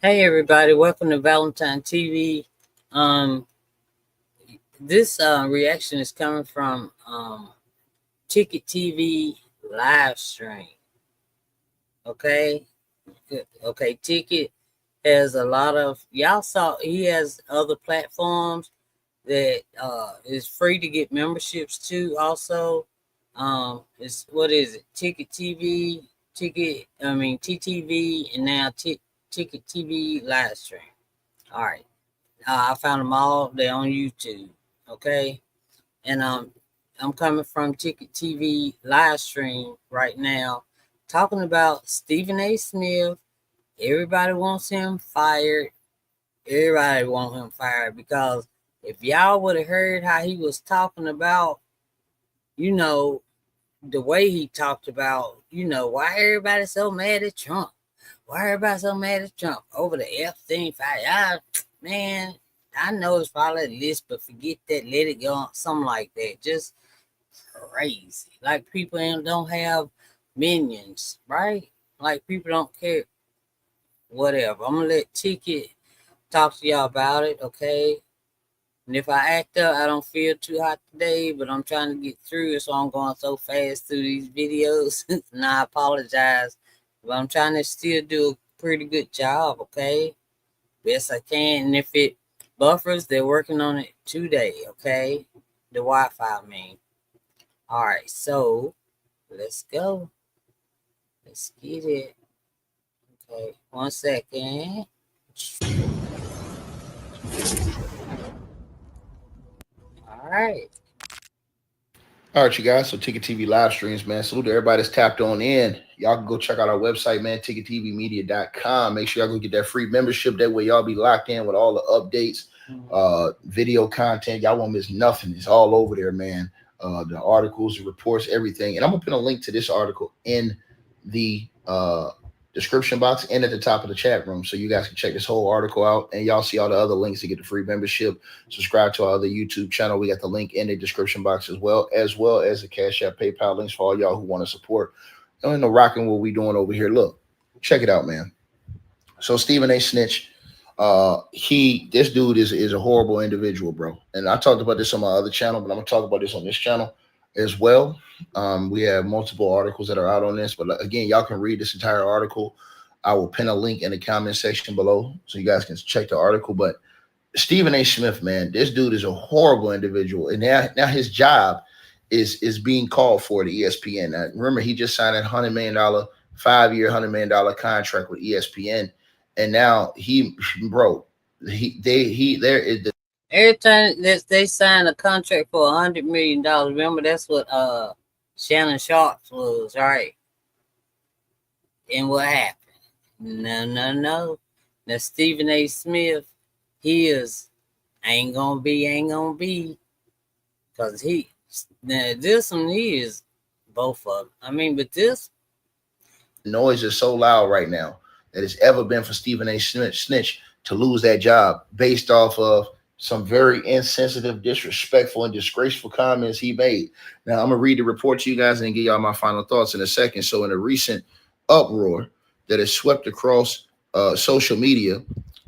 Hey everybody, welcome to Valentine TV. Um, this reaction is coming from Ticket TV live stream. Okay, good. Okay, Ticket has a lot of y'all saw. He has other platforms that is free to get memberships to. Also, it's what is it? Ticket TV, TTV, and now Ticket TV live stream. All right. I found them all. They're on YouTube. Okay. And I'm coming from Ticket TV live stream right now, talking about Stephen A. Smith. Everybody wants him fired. Everybody wants him fired because if y'all would have heard how he was talking about, you know, the way he talked about, why everybody so mad at Trump? Why everybody so mad at Trump over the Epstein file? Man, I know it's probably a list, but forget that. Let it go. Something like that. Just crazy. Like people don't have minions, right? Like people don't care. Whatever. I'm gonna let Ticket talk to y'all about it, okay? And if I act up, I don't feel too hot today, but I'm trying to get through it, so I'm going so fast through these videos. And I apologize, but I'm trying to still do a pretty good job, okay? Best I can. And if it buffers, they're working on it today, okay? The Wi-Fi, I mean. All right, so let's go. Let's get it. Okay, 1 second. All right. All right, you guys. So Ticket TV live streams, man. Salute to everybody that's tapped on in. Y'all can go check out our website, man, ticketvmedia.com. Make sure y'all go get that free membership. That way y'all be locked in with all the updates, video content. Y'all won't miss nothing. It's all over there, man. The articles, the reports, everything. And I'm gonna put a link to this article in the description box and at the top of the chat room. So you guys can check this whole article out and y'all see all the other links to get the free membership. Subscribe to our other YouTube channel. We got the link in the description box as the Cash App, PayPal links for all y'all who want to support. And the rocking what we doing over here. Look, check it out, man. So Stephen A. Snitch, this dude is a horrible individual, bro. And I talked about this on my other channel, but I'm gonna talk about this on this channel as well. We have multiple articles that are out on this, but again, y'all can read this entire article. I will pin a link in the comment section below so you guys can check the article. But Stephen A. Smith, man, this dude is a horrible individual, and now his job is being called for to ESPN. Now, remember, he just signed a $100 million 5-year $100 million contract with ESPN, and now bro, there is the Every time that they sign a contract for $100 million, remember that's what Shannon Sharps was, right? And what happened? No. Now Stephen A. Smith, he is ain't gonna be, cause this one he is both of them. I mean, but this noise is so loud right now that it's ever been for Stephen A. Snitch to lose that job based off of some very insensitive, disrespectful, and disgraceful comments he made. Now, I'm going to read the report to you guys and give y'all my final thoughts in a second. So, in a recent uproar that has swept across social media,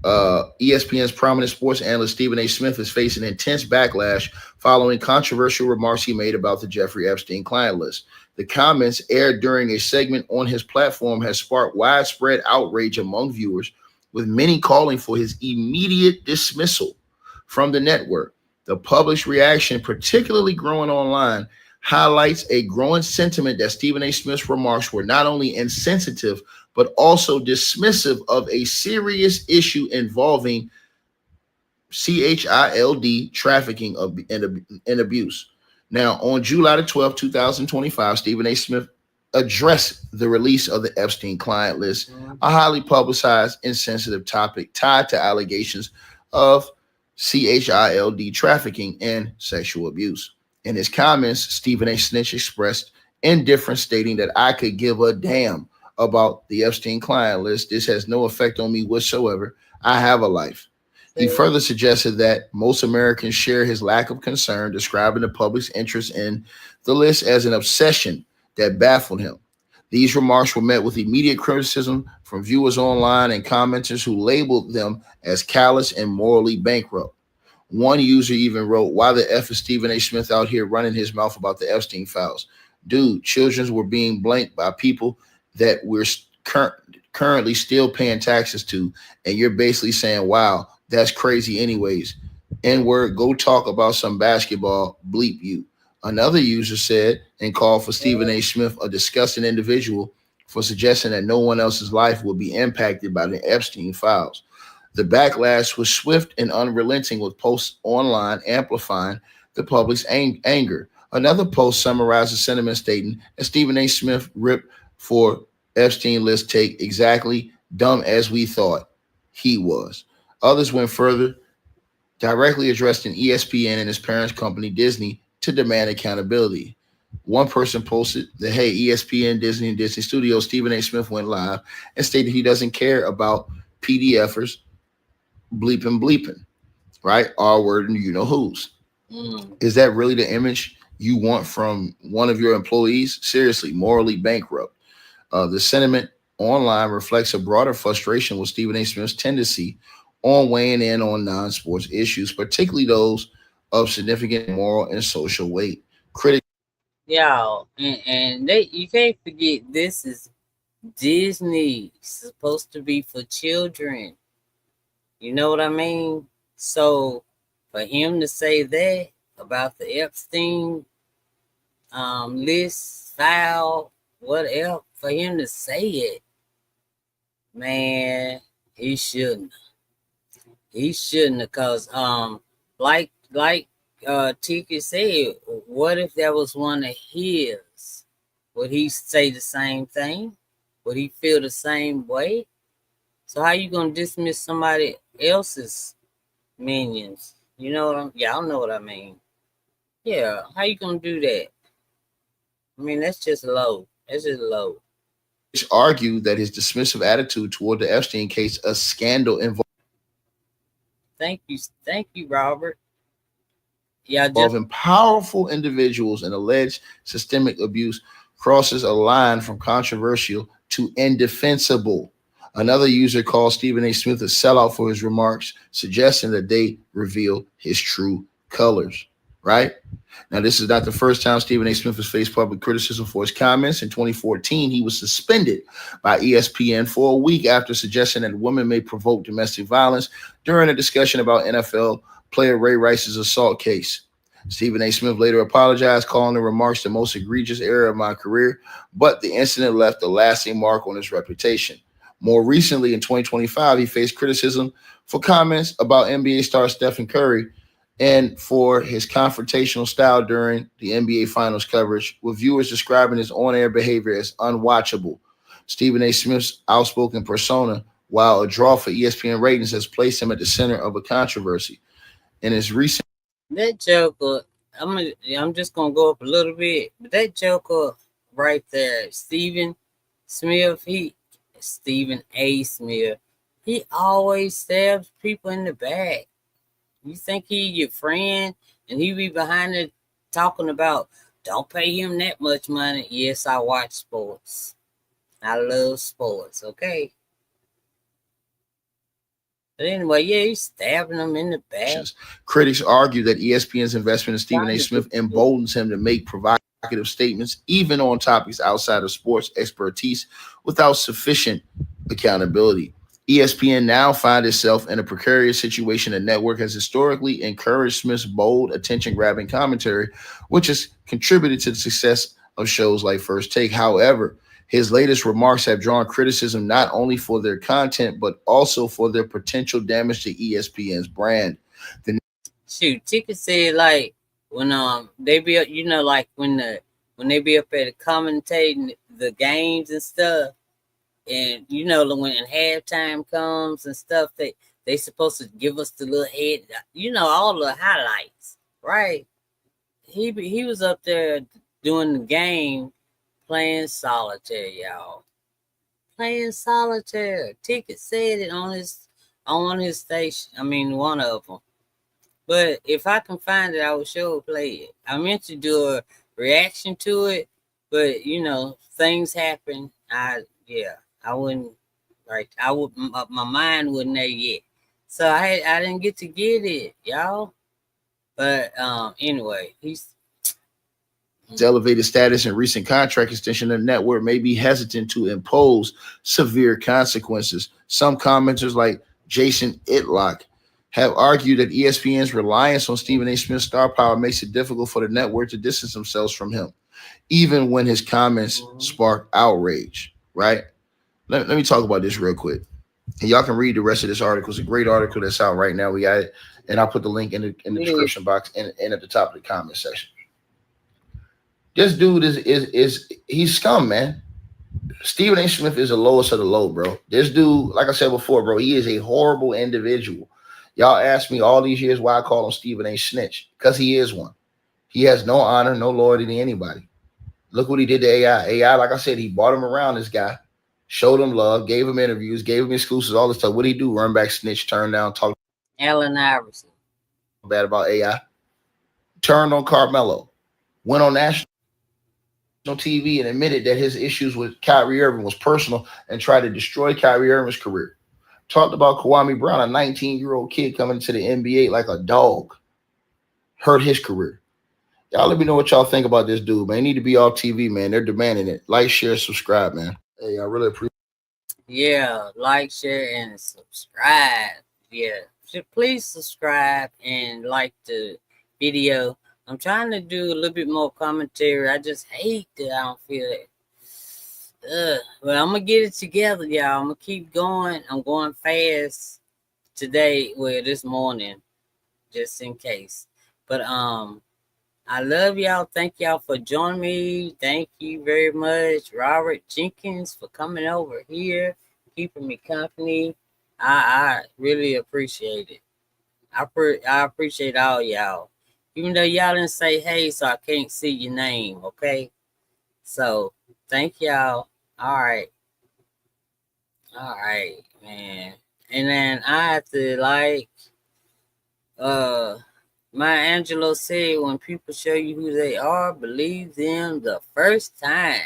ESPN's prominent sports analyst Stephen A. Smith is facing intense backlash following controversial remarks he made about the Jeffrey Epstein client list. The comments aired during a segment on his platform has sparked widespread outrage among viewers, with many calling for his immediate dismissal from the network. The published reaction, particularly growing online, highlights a growing sentiment that Stephen A. Smith's remarks were not only insensitive, but also dismissive of a serious issue involving child trafficking and abuse. Now, on July the 12th, 2025, Stephen A. Smith addressed the release of the Epstein client list, a highly publicized, insensitive topic tied to allegations of child trafficking and sexual abuse. In his comments, Stephen A. Snitch expressed indifference, stating that I could give a damn about the Epstein client list. This has no effect on me whatsoever. I have a life. He further suggested that most Americans share his lack of concern, describing the public's interest in the list as an obsession that baffled him. These remarks were met with immediate criticism from viewers online and commenters who labeled them as callous and morally bankrupt. One user even wrote, "Why the F is Stephen A. Smith out here running his mouth about the Epstein files? Dude, children were being blanked by people that we're currently still paying taxes to, and you're basically saying, wow, that's crazy anyways. N-word, go talk about some basketball, bleep you." Another user said and called for Stephen A. Smith a disgusting individual for suggesting that no one else's life would be impacted by the Epstein files. The backlash was swift and unrelenting, with posts online amplifying the public's anger. Another post summarized the sentiment stating that Stephen A. Smith ripped for Epstein list take exactly dumb as we thought he was. Others went further, directly addressing ESPN and his parent company Disney to demand accountability. One person posted that, hey, ESPN, Disney, and Disney Studios, Stephen A. Smith went live and stated he doesn't care about PDFers bleeping, right? R word and you know who's. Is that really the image you want from one of your employees? Seriously, morally bankrupt. The sentiment online reflects a broader frustration with Stephen A. Smith's tendency on weighing in on non-sports issues, particularly those of significant moral and social weight. Critics, Y'all, and they you can't forget this is Disney, supposed to be for children. You know what I mean? So for him to say that about the Epstein list file, whatever, for him to say it, man, he shouldn't. He shouldn't, because Tiki said, what if that was one of his? Would he say the same thing? Would he feel the same way? So how you gonna dismiss somebody else's minions? You know what y'all know what I mean. Yeah, how you gonna do that? I mean, that's just low. That's just low. argue that his dismissive attitude toward the Epstein case, a scandal Thank you, Robert. Yeah, just involving powerful individuals and alleged systemic abuse, crosses a line from controversial to indefensible. Another user called Stephen A. Smith a sellout for his remarks, suggesting that they reveal his true colors. Right? Now, this is not the first time Stephen A. Smith has faced public criticism for his comments. In 2014, he was suspended by ESPN for a week after suggesting that women may provoke domestic violence during a discussion about NFL player Ray Rice's assault case. Stephen A. Smith later apologized, calling the remarks the most egregious error of my career, but the incident left a lasting mark on his reputation. More recently, in 2025, he faced criticism for comments about NBA star Stephen Curry and for his confrontational style during the NBA Finals coverage, with viewers describing his on-air behavior as unwatchable. Stephen A. Smith's outspoken persona, while a draw for ESPN ratings, has placed him at the center of a controversy. In his recent that Joker, I'm just gonna go up a little bit, but that Joker right there, Smith, Stephen A. Smith, he always stabs people in the back. You think he your friend, and he be behind it talking about don't pay him that much money. Yes, I watch sports. I love sports. Okay. But anyway, yeah, he's stabbing them in the back. critics argue that ESPN's investment in Stephen A. Smith emboldens him to make provocative statements, even on topics outside of sports expertise, without sufficient accountability. ESPN now finds itself in a precarious situation. The network has historically encouraged Smith's bold, attention grabbing commentary, which has contributed to the success of shows like First Take. However, his latest remarks have drawn criticism not only for their content, but also for their potential damage to ESPN's brand. Shoot, Ticket said like when they be like when they be up at commentating the games and stuff, and when halftime comes and stuff, they supposed to give us the little head, all the highlights, right? He was up there doing the game, playing solitaire, y'all. Playing solitaire. Ticket said it on his station. I mean, one of them. But if I can find it, I will sure play it. I meant to do a reaction to it, But things happen. I wouldn't my mind wasn't there yet. So I didn't get to get it, y'all. But anyway, he's elevated status and recent contract extension, the network may be hesitant to impose severe consequences. Some commenters, like Jason Itlock, have argued that ESPN's reliance on Stephen A. Smith's star power makes it difficult for the network to distance themselves from him, even when his comments spark outrage. Right? Let me talk about this real quick. And y'all can read the rest of this article. It's a great article that's out right now. We got it. And I'll put the link in the description box and at the top of the comment section. This dude is he's scum, man. Stephen A. Smith is the lowest of the low, bro. This dude, like I said before, bro, he is a horrible individual. Y'all asked me all these years why I call him Stephen A. Snitch, because he is one. He has no honor, no loyalty to anybody. Look what he did to AI. AI, like I said, he brought him around, this guy, showed him love, gave him interviews, gave him exclusives, all this stuff. What did he do? Run back, snitch, turn down, talk Allen Iverson bad about AI, turned on Carmelo, went on national TV and admitted that his issues with Kyrie Irving was personal and tried to destroy Kyrie Irving's career. Talked about Kwame Brown, a 19-year-old kid coming to the NBA like a dog, hurt his career. Y'all let me know what y'all think about this dude, man. He need to be off TV, man. They're demanding it. Like, share, subscribe, man. Hey, I really appreciate it. Yeah, like, share, and subscribe. Yeah, please subscribe and like the video. I'm trying to do a little bit more commentary. I just hate that I don't feel it. But I'm gonna get it together, y'all. I'm gonna keep going. I'm going fast today, this morning, just in case. But I love y'all. Thank y'all for joining me. Thank you very much, Robert Jenkins, for coming over here, keeping me company. I really appreciate it. I appreciate all y'all. Even though y'all didn't say hey, so I can't see your name, okay? So thank y'all. All right, man. And then I have to Maya Angelou said, when people show you who they are, believe them the first time.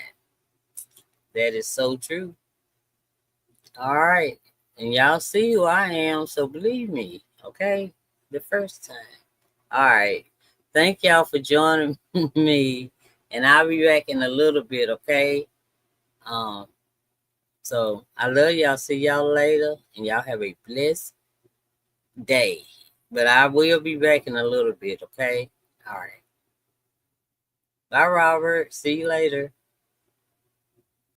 That is so true. All right. And y'all see who I am, so believe me, okay? The first time. All right. Thank y'all for joining me. And I'll be back in a little bit, okay? So I love y'all. See y'all later. And y'all have a blessed day. But I will be back in a little bit, okay? All right. Bye, Robert. See you later.